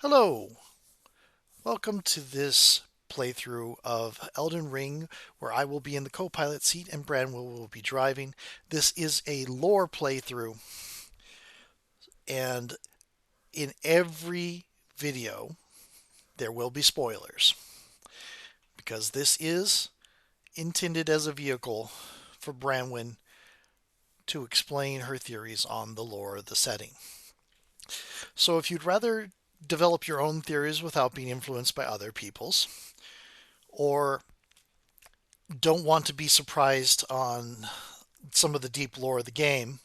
Hello, welcome to this playthrough of Elden Ring, where I will be in the co-pilot seat and Branwell will be driving. This is a lore playthrough, and in every video there will be spoilers because this is intended as a vehicle for Branwyn to explain her theories on the lore of the setting. So if you'd rather develop your own theories without being influenced by other people's, or don't want to be surprised on some of the deep lore of the game,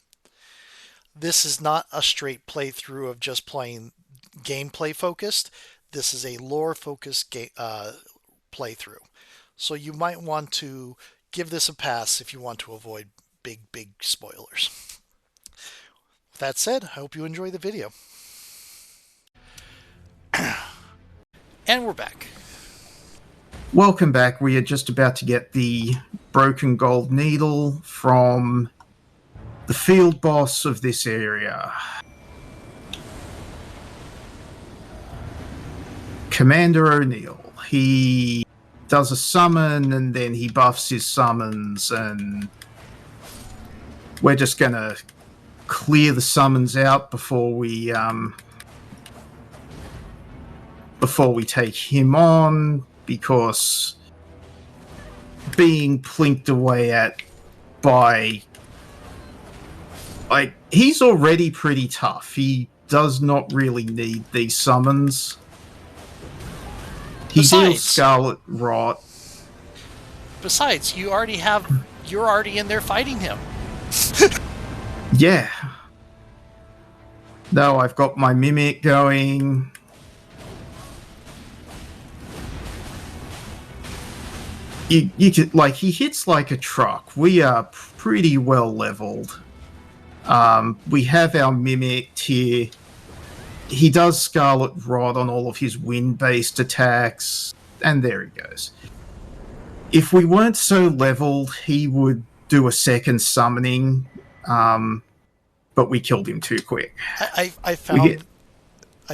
this is not a straight playthrough of just playing gameplay focused. This is a lore focused playthrough. So you might want to give this a pass if you want to avoid big spoilers. With that said, I hope you enjoy the video. And we're back. Welcome back. We are just about to get the broken gold needle from the field boss of this area. Commander O'Neill. He does a summon and then he buffs his summons, and we're just going to clear the summons out before we take him on, because being plinked away at by, like, he's already pretty tough. He does not really need these summons. He deals Scarlet Rot. Besides, you're already in there fighting him. Yeah. No, I've got my Mimic going. You could, like, he hits like a truck. We are pretty well leveled. We have our Mimic here. He does Scarlet Rot on all of his wind-based attacks, and there he goes. If we weren't so leveled, he would do a second summoning, but we killed him too quick. I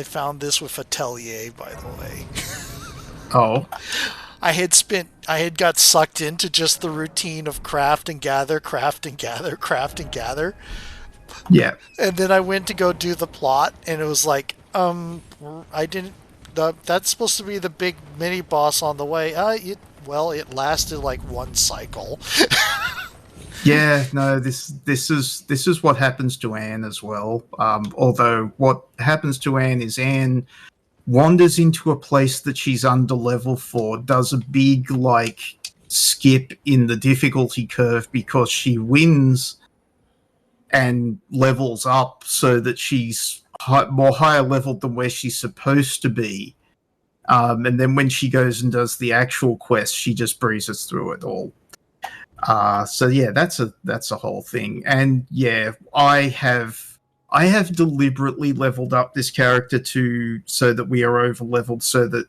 found this with Atelier, by the way. Oh. I had got sucked into just the routine of craft and gather, craft and gather, craft and gather. Yeah. And then I went to go do the plot, and it was like, I didn't. That's supposed to be the big mini boss on the way. It lasted like one cycle. Yeah, no, this is what happens to Anne as well. Although what happens to Anne is Anne wanders into a place that she's under level for, does a big, like, skip in the difficulty curve because she wins and levels up so that she's more higher leveled than where she's supposed to be. And then when she goes and does the actual quest, she just breezes through it all. So yeah, that's a whole thing. And yeah, I have deliberately leveled up this character so that we are over leveled, so that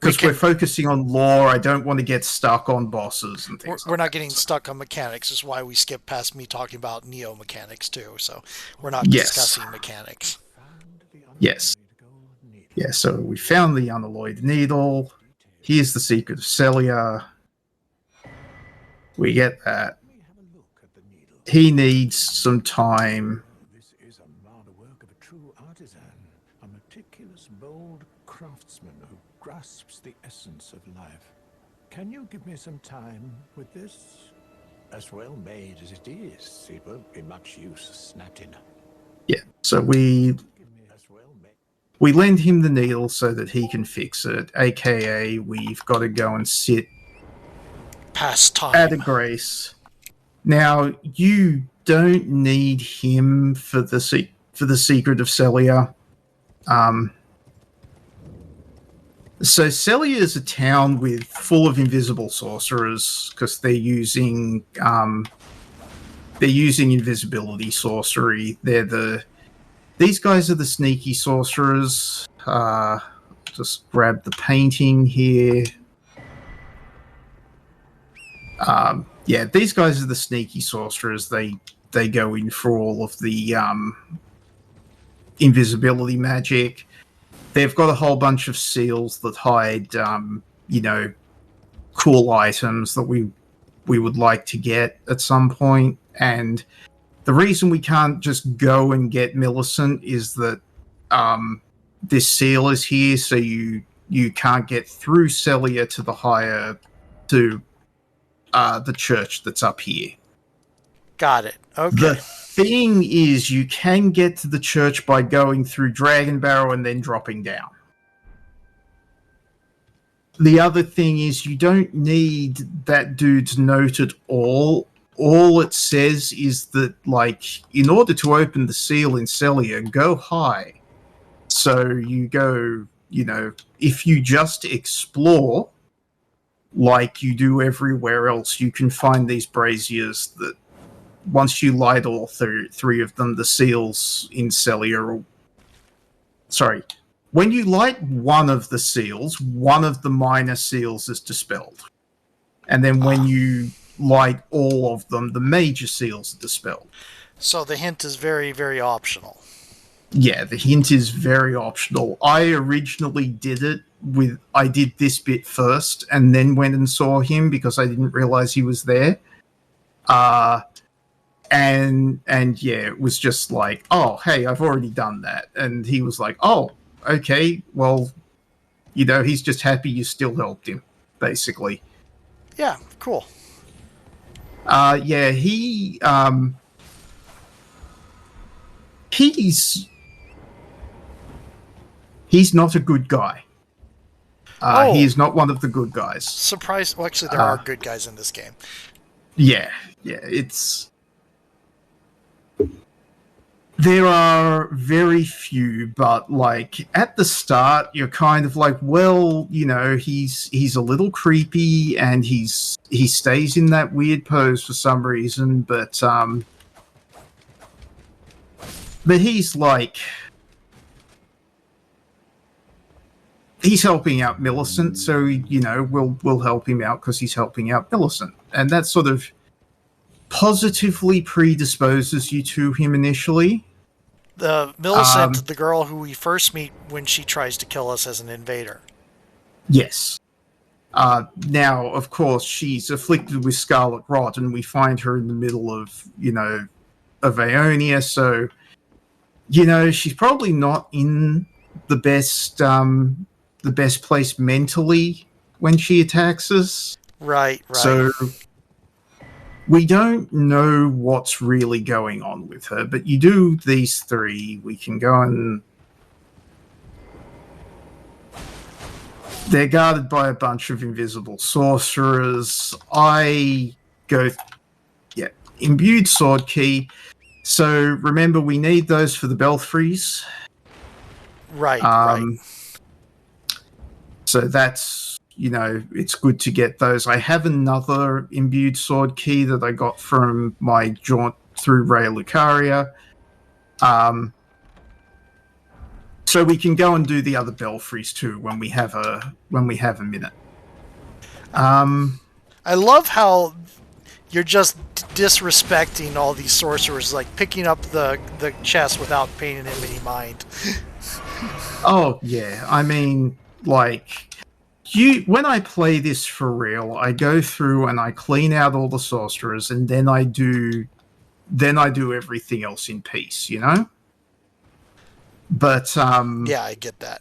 because we're focusing on lore, I don't want to get stuck on bosses and things. We're not getting stuck on mechanics. Is why we skip past me talking about Neo mechanics too. So we're not discussing mechanics. Yes. Yeah. So we found the unalloyed needle. Here's the secret of Celia. We get that. He needs some time. This is the work of a true artisan, a meticulous, bold craftsman who grasps the essence of life. Can you give me some time with this? As well made as it is, it won't be much use snatting. Yeah, so we lend him the needle so that he can fix it, aka we've got to go and sit past time at a grace. Now, you don't need him for the secret of Celia. So Celia is a town full of invisible sorcerers because they're using invisibility sorcery. These guys are the sneaky sorcerers. Just grab the painting here. Yeah, these guys are the sneaky sorcerers. They go in for all of the invisibility magic. they've got a whole bunch of seals that hide, cool items that we would like to get at some point. And the reason we can't just go and get Millicent is that this seal is here, so you can't get through Celia to the church that's up here. Got it. Okay. The thing is, you can get to the church by going through Dragon Barrow and then dropping down. The other thing is, you don't need that dude's note at all. All it says is that, like, in order to open the seal in Celia, go high. So you go, if you just explore like you do everywhere else, you can find these braziers that once you light all three of them, the seals in Celia when you light one of the seals, one of the minor seals is dispelled. And then when you light all of them, the major seals are dispelled. So the hint is very, very optional. Yeah, the hint is very optional. I originally did this bit first and then went and saw him because I didn't realize he was there. And yeah, it was just like, oh, hey, I've already done that. And he was like, oh, okay, well, he's just happy you still helped him, basically. Yeah, cool. Yeah, he's not a good guy. He is not one of the good guys. Surprise! Well, actually, there are good guys in this game. Yeah, there are very few, but like at the start, you're kind of like, well, he's a little creepy and he stays in that weird pose for some reason, but he's like, he's helping out Millicent, so we'll help him out because he's helping out Millicent, and that sort of positively predisposes you to him initially. The Millicent, the girl who we first meet when she tries to kill us as an invader. Yes. Now, of course, she's afflicted with scarlet rot, and we find her in the middle of Aeonia, so she's probably not in the best place mentally when she attacks us. Right. So we don't know what's really going on with her, but you do these three. We can go and... They're guarded by a bunch of invisible sorcerers. I go... Yeah, imbued sword key. So remember, we need those for the belfries. Right. So that's... it's good to get those. I have another imbued sword key that I got from my jaunt through Raya Lucaria. So we can go and do the other belfries too when we have a minute. I love how you're just disrespecting all these sorcerers, like picking up the chest without paying him any mind. Oh yeah, I mean, like... when I play this for real, I go through and I clean out all the sorcerers, and then I do everything else in peace, But yeah, I get that.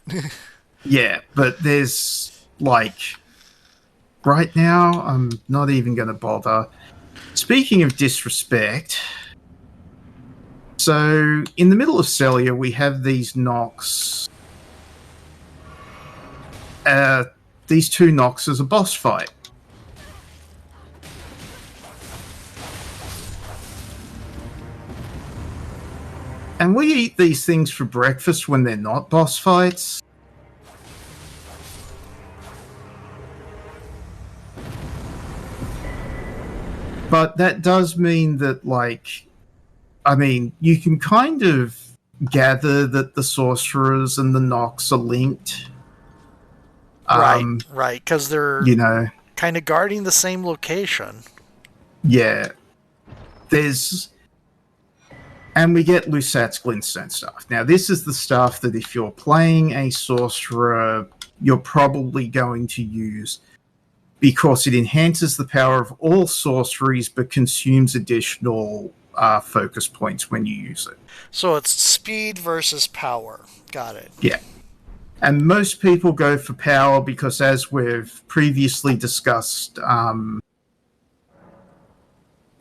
yeah, but there's like right now, I'm not even going to bother. Speaking of disrespect, so in the middle of Celia, we have these knocks. These two knocks as a boss fight. And we eat these things for breakfast when they're not boss fights. But that does mean that, like, I mean, you can kind of gather that the sorcerers and the knocks are linked. Right, because they're kind of guarding the same location. Yeah. There's And we get Lusat's glintstone stuff. Now, this is the stuff that if you're playing a sorcerer, you're probably going to use because it enhances the power of all sorceries but consumes additional focus points when you use it. So it's speed versus power. Got it. Yeah. And most people go for power because, as we've previously discussed,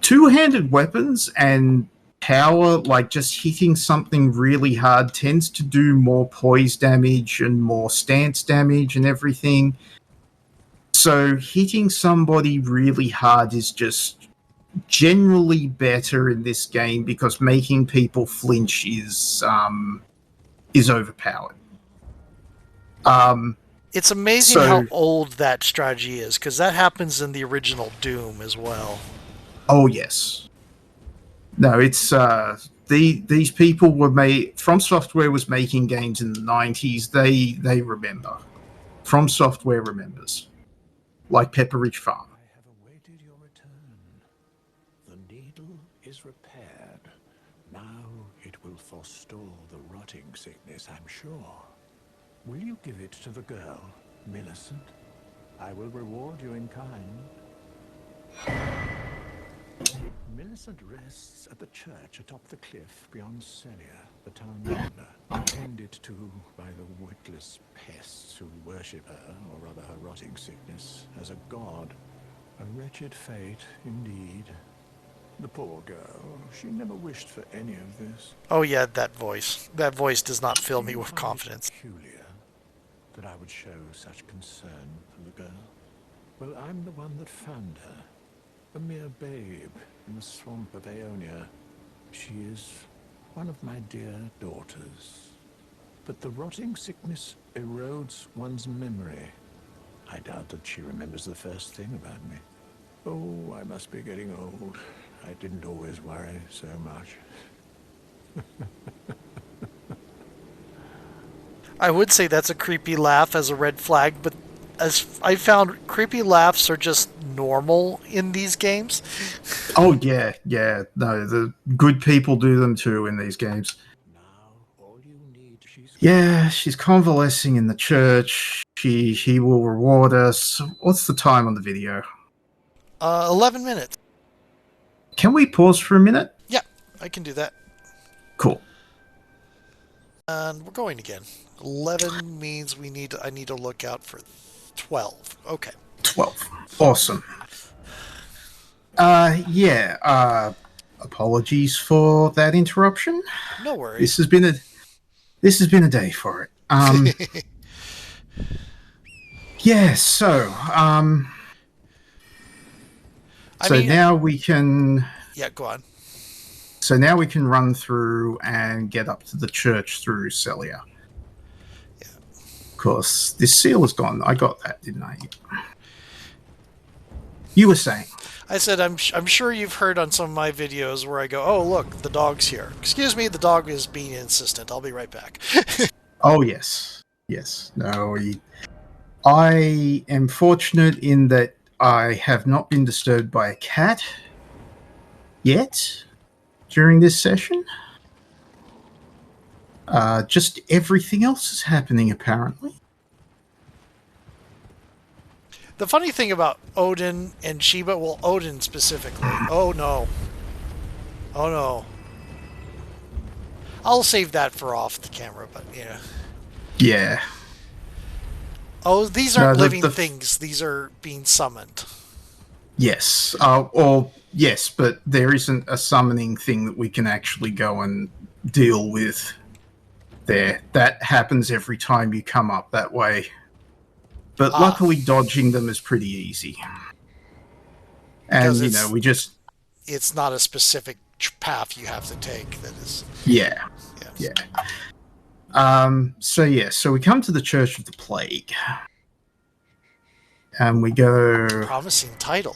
two-handed weapons and power, like just hitting something really hard, tends to do more poise damage and more stance damage and everything. So hitting somebody really hard is just generally better in this game because making people flinch is overpowered. It's amazing how old that strategy is, because that happens in the original Doom as well. Oh, yes. No, it's these people were made. From Software was making games in the 90s. They remember. From Software remembers, like Pepper Ridge Farm. I have awaited your return. The needle is repaired. Now it will forestall the rotting sickness, I'm sure. Will you give it to the girl, Millicent? I will reward you in kind. Millicent rests at the church atop the cliff beyond Celia, the town yonder, tended to by the witless pests who worship her, or rather her rotting sickness, as a god. A wretched fate, indeed. The poor girl, she never wished for any of this. Oh yeah, that voice. That voice does not fill me with confidence. Peculiar that I would show such concern for the girl. Well, I'm the one that found her. A mere babe in the swamp of Aeonia. She is one of my dear daughters. But the rotting sickness erodes one's memory. I doubt that she remembers the first thing about me. Oh, I must be getting old. I didn't always worry so much. I would say that's a creepy laugh as a red flag, but as I found, creepy laughs are just normal in these games. Oh, yeah. No, the good people do them too in these games. Now, all you need, she's convalescing in the church. She will reward us. What's the time on the video? 11 minutes. Can we pause for a minute? Yeah, I can do that. Cool. And we're going again. 11 means I need to look out for 12. Okay. 12. Awesome. Apologies for that interruption. No worries. This has been a day for it. Now we can... Yeah, go on. So now we can run through and get up to the church through Celia. Yeah. Of course, this seal is gone. I got that, didn't I? You were saying? I said I'm sure you've heard on some of my videos where I go, oh, look, the dog's here. Excuse me, the dog is being insistent. I'll be right back. Oh, yes. Yes. No, I am fortunate in that I have not been disturbed by a cat yet during this session. Just everything else is happening, apparently. The funny thing about Odin and Sheba, well, Odin specifically. Oh, no. Oh, no. I'll save that for off the camera, but yeah. Yeah. Oh, these aren't living things. These are being summoned. Yes. Yes, but there isn't a summoning thing that we can actually go and deal with there. That happens every time you come up that way. But luckily dodging them is pretty easy. And, it's not a specific path you have to take that is... Yeah. Yes. Yeah. So we come to the Church of the Plague. And we go... Promising title.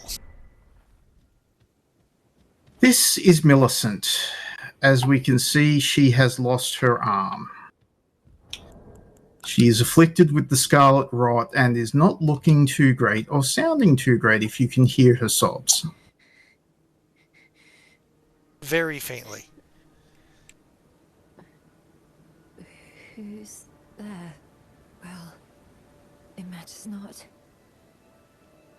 This is Millicent. As we can see, she has lost her arm. She is afflicted with the scarlet rot and is not looking too great or sounding too great if you can hear her sobs. Very faintly. Who's there? Well, it matters not.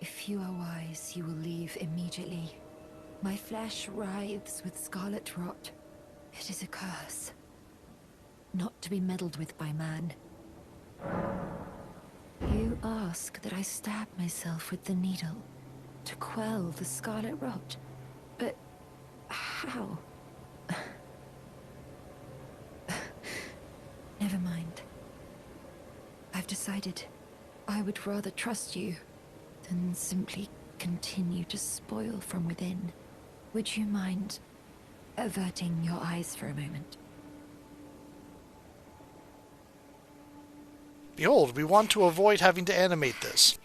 If you are wise, you will leave immediately. My flesh writhes with scarlet rot. It is a curse, not to be meddled with by man. You ask that I stab myself with the needle to quell the scarlet rot. But how? Never mind. I've decided I would rather trust you than simply continue to spoil from within. Would you mind averting your eyes for a moment? Behold, we want to avoid having to animate this.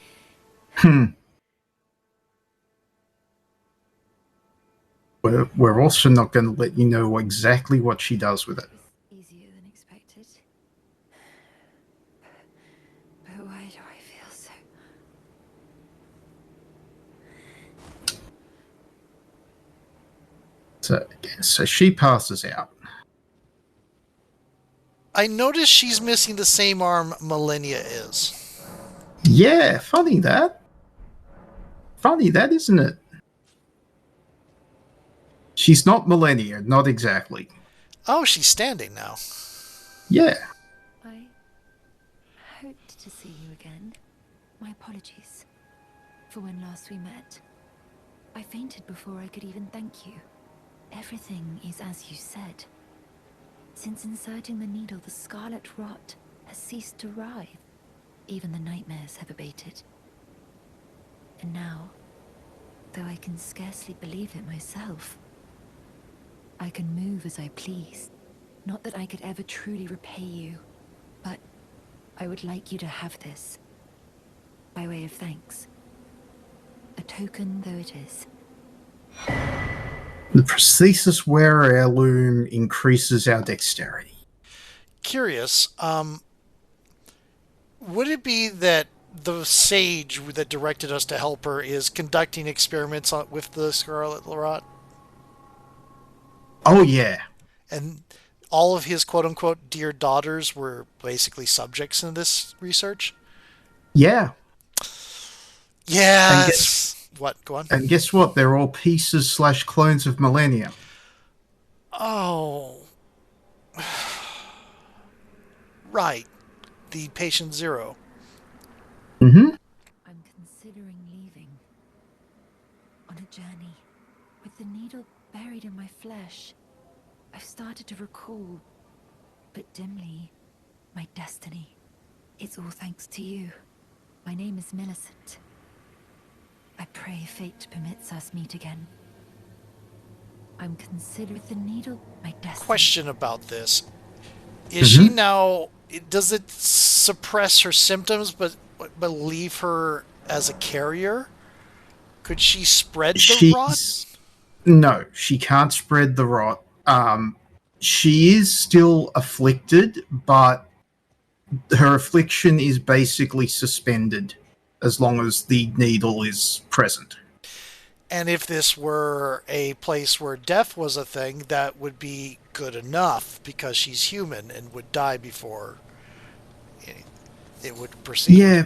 We're also not going to let you know exactly what she does with it. Easier than expected. But why do I feel so... So she passes out. I notice she's missing the same arm Millennia is. Yeah, funny that. Funny that, isn't it? She's not Millennia, not exactly. Oh, she's standing now. Yeah. I hoped to see you again. My apologies for when last we met. I fainted before I could even thank you. Everything is as you said. Since inserting the needle, the scarlet rot has ceased to writhe. Even the nightmares have abated. And now, though I can scarcely believe it myself, I can move as I please. Not that I could ever truly repay you, but I would like you to have this, by way of thanks. A token though it is. The prosthesis wearer heirloom increases our dexterity. Curious, would it be that the sage that directed us to help her is conducting experiments with the scarlet rot? Oh, yeah. And all of his quote-unquote dear daughters were basically subjects in this research? Yeah. Yes. What? Go on. And guess what? They're all pieces / clones of Millennia. Oh. Right. The patient zero. Mm-hmm. I'm considering leaving. On a journey. With the needle buried in my flesh. I've started to recall, but dimly, my destiny. It's all thanks to you. My name is Millicent. I pray fate permits us meet again. I'm considered the needle my destiny. Question about this. Is she now... Does it suppress her symptoms but leave her as a carrier? Could she spread the rot? No, she can't spread the rot. She is still afflicted, but her affliction is basically suspended as long as the needle is present. And if this were a place where death was a thing, that would be good enough because she's human and would die before it would proceed. Yeah,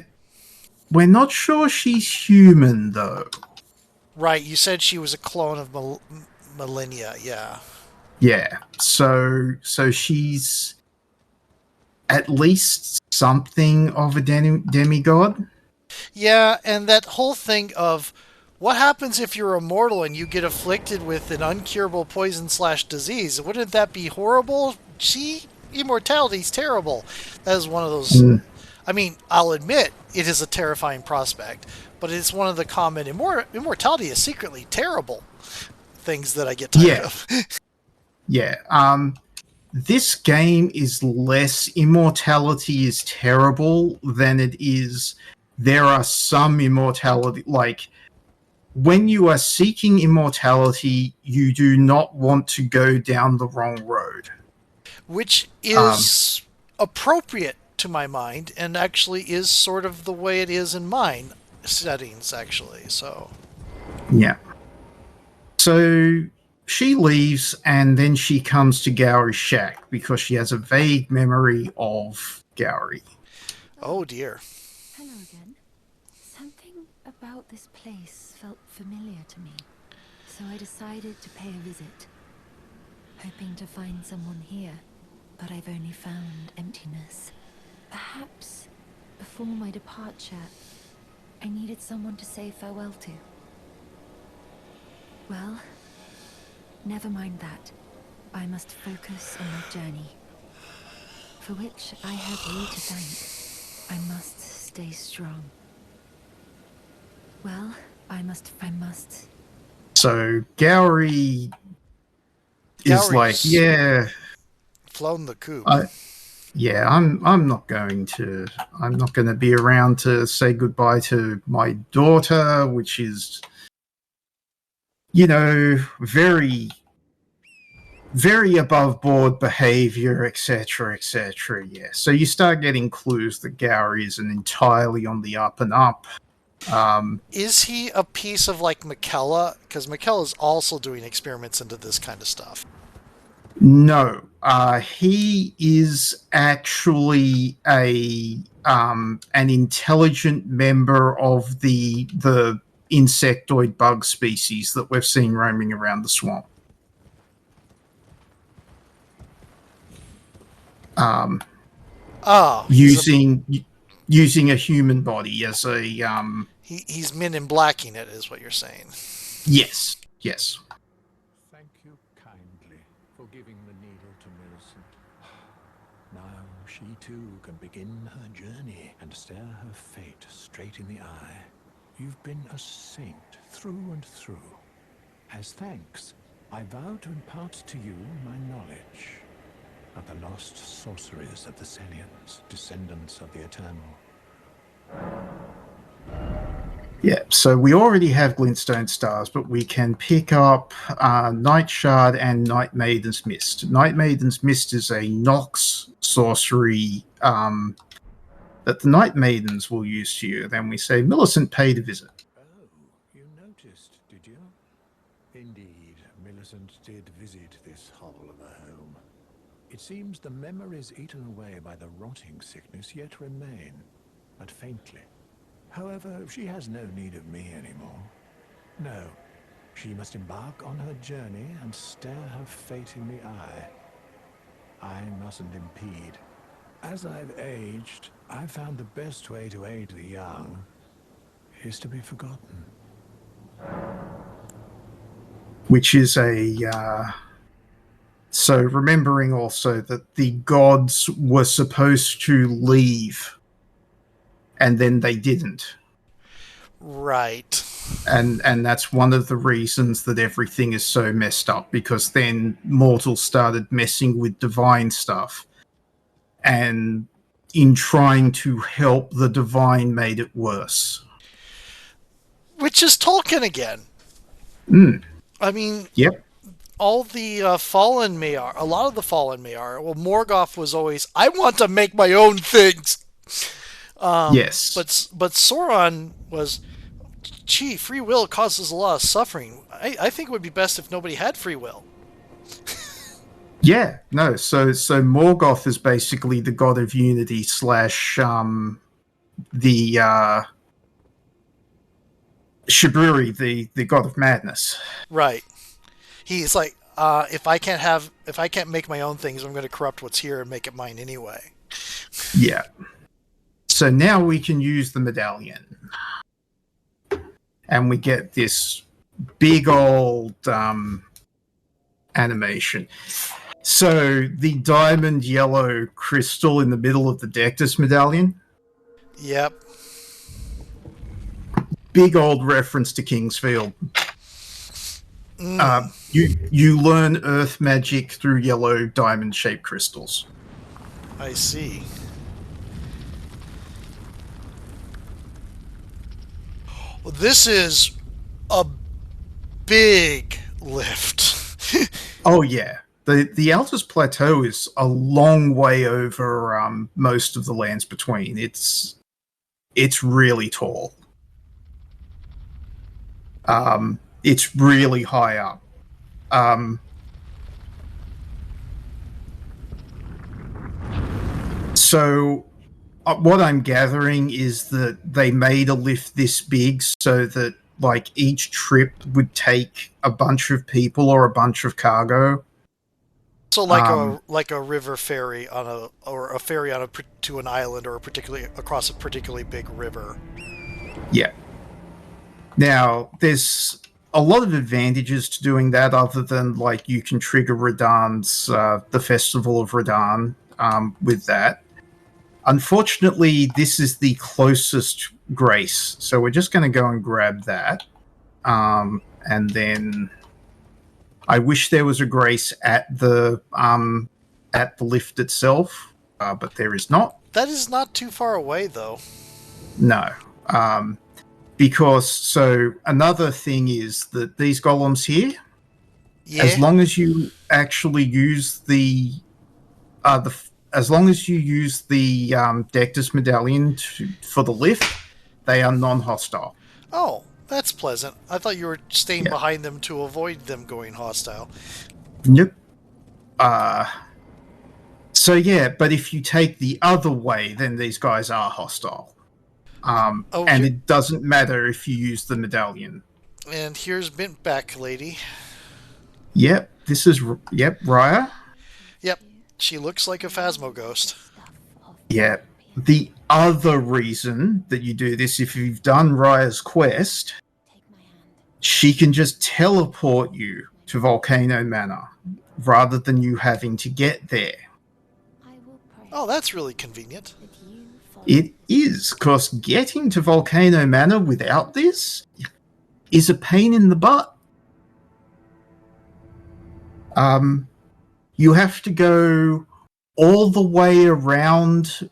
we're not sure she's human, though. Right, you said she was a clone of Millennia, yeah. Yeah, so she's at least something of a demigod. Yeah, and that whole thing of what happens if you're immortal and you get afflicted with an uncurable poison / disease? Wouldn't that be horrible? Immortality's terrible. That is one of those... I mean, I'll admit, it is a terrifying prospect, but it's one of the common... Immortality is secretly terrible things that I get tired of. Yeah. This game is less immortality is terrible than it is there are some immortality, like when you are seeking immortality, you do not want to go down the wrong road. Which is appropriate to my mind, and actually is sort of the way it is in mine settings, actually. So yeah. So she leaves, and then she comes to Gowry's shack because she has a vague memory of Gowry. Oh dear. Hello again. Something about this place felt familiar to me, so I decided to pay a visit, hoping to find someone here, but I've only found emptiness. Perhaps before my departure, I needed someone to say farewell to. Well, never mind that. I must focus on my journey, for which I have you to thank. I must stay strong. Well, I must. So Gowry is like, Gowry's yeah, flown the coop. I'm not going to be around to say goodbye to my daughter, which is, very, very above board behavior, etc., etc. Yeah. So you start getting clues that Gowry isn't entirely on the up and up. Is he a piece of like McKella? Because McKella's also doing experiments into this kind of stuff. No, he is actually an intelligent member of the insectoid bug species that we've seen roaming around the swamp. Using a human body as a he's Men in Blacking it, is what you're saying. Yes. Thank you kindly for giving the needle to Millicent. Now she too can begin her journey and stare her fate straight in the eye. You've been a saint through and through. As thanks, I vow to impart to you my knowledge of the lost sorceries of the Selians, descendants of the Eternal. Yeah, so we already have Glintstone Stars, but we can pick up Night Shard and Night Maiden's Mist. Night Maiden's Mist is a Nox sorcery that the Night Maidens will use to you. Then we say, Millicent paid a visit. Oh, you noticed, did you? Indeed, Millicent did visit this hovel of a home. It seems the memories eaten away by the rotting sickness yet remain, but faintly. However, she has no need of me anymore. No, she must embark on her journey and stare her fate in the eye. I mustn't impede. As I've aged, I've found the best way to aid the young is to be forgotten. Which is so remembering also that the gods were supposed to leave and then they didn't. Right. And that's one of the reasons that everything is so messed up, because then mortals started messing with divine stuff, and in trying to help the divine made it worse. Which is Tolkien again. I mean, yep. All the Fallen Maiar, a lot of the Fallen Maiar, well, Morgoth was always, I want to make my own things. Yes. But Sauron was, gee, free will causes a lot of suffering. I think it would be best if nobody had free will. Yeah, no. So Morgoth is basically the god of unity / the Shiburi, the god of madness. Right. He's like, if I can't make my own things, I'm going to corrupt what's here and make it mine anyway. Yeah. So now we can use the medallion. And we get this big old animation. So the diamond yellow crystal in the middle of the Dectus medallion. Yep. Big old reference to Kingsfield. You learn earth magic through yellow diamond-shaped crystals. I see. Well, this is a big lift. Oh, yeah. The Altus Plateau is a long way over most of the lands between. It's really tall. It's really high up. Um, so what I'm gathering is that they made a lift this big so that like each trip would take a bunch of people or a bunch of cargo. So like a river ferry on a ferry on to an island or across a particularly big river. Yeah. Now, there's a lot of advantages to doing that other than like you can trigger Radahn's the Festival of Radahn with that. Unfortunately, this is the closest grace, so we're just going to go and grab that. And then I wish there was a grace at the lift itself, but there is not. That is not too far away, though. No. Because, so, another thing is that these golems here, as long as you actually use the Dectus medallion for the lift, they are non-hostile. Oh, that's pleasant. I thought you were staying behind them to avoid them going hostile. Nope. So yeah, but if you take the other way, then these guys are hostile. And it doesn't matter if you use the medallion. And here's Bintback Lady. Yep, this is Raya. Yep, she looks like a Phasmo ghost. Yeah. The other reason that you do this, if you've done Raya's quest, she can just teleport you to Volcano Manor rather than you having to get there. Oh, that's really convenient. It is, because getting to Volcano Manor without this is a pain in the butt. You have to go all the way around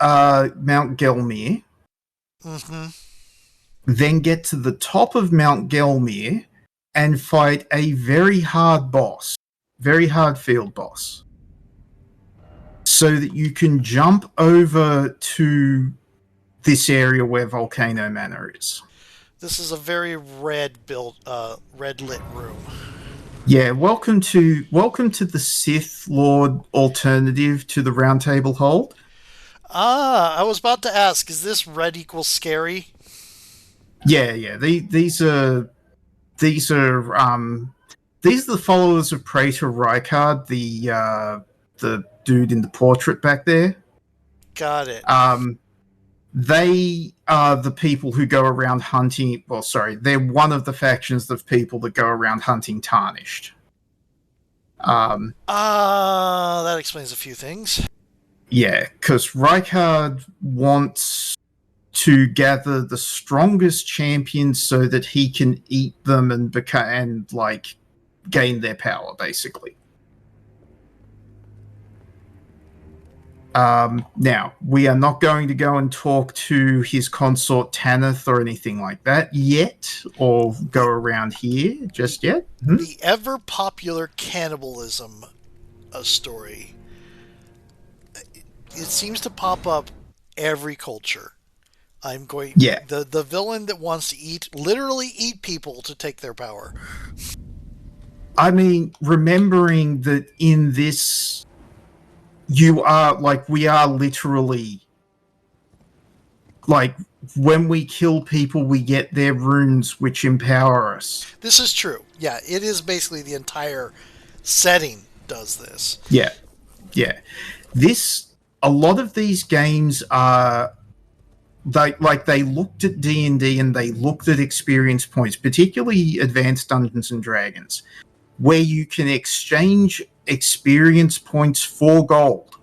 Mount Gelmir, then get to the top of Mount Gelmir and fight a very hard field boss, so that you can jump over to this area where Volcano Manor is. This is a very red lit room. Yeah, welcome to the Sith Lord alternative to the Round Table Hold. I was about to ask, is this red equals scary? Yeah. These are the followers of Praetor Rykard, the dude in the portrait back there. Got it. They are the people who go around hunting. Well, sorry, they're one of the factions of people that go around hunting Tarnished. That explains a few things. Yeah, because Rykard wants to gather the strongest champions so that he can eat them and gain their power, basically. Now, we are not going to go and talk to his consort Tanith or anything like that yet, or go around here just yet. The ever-popular cannibalism story. It seems to pop up every culture. The villain that wants to literally eat people to take their power. I mean, remembering that in this, we are literally, when we kill people, we get their runes, which empower us. This is true. Yeah, it is basically the entire setting does this. Yeah. A lot of these games are, they looked at D&D and they looked at experience points, particularly Advanced Dungeons & Dragons, where you can exchange experience points for gold.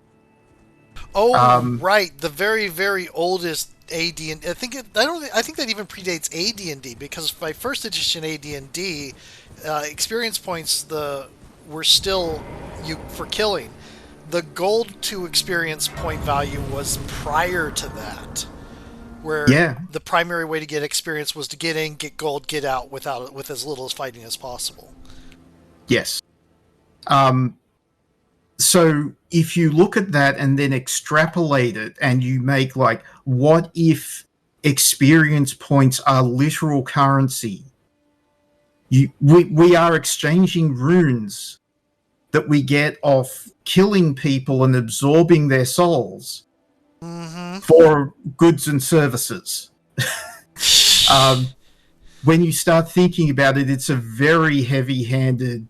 Oh, right. The very, very oldest AD&D. I think that even predates AD&D, because by first edition AD&D, experience points were still for killing. The gold to experience point value was prior to that, where the primary way to get experience was to get in, get gold, get out with as little as fighting as possible. Yes. So if you look at that and then extrapolate it, and you make what if experience points are literal currency? we are exchanging runes that we get off killing people and absorbing their souls for goods and services. When you start thinking about it, it's a very heavy-handed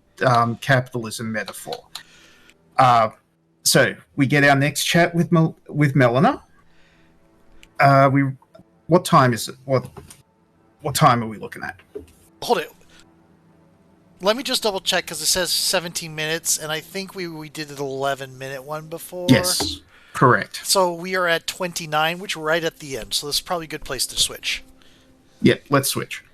capitalism metaphor. So we get our next chat with Melina. What time is it? What time are we looking at? Hold it. Let me just double check because it says 17 minutes, and I think we did an 11-minute one before. Yes, correct. So we are at 29, which we're right at the end. So this is probably a good place to switch. Yeah, let's switch.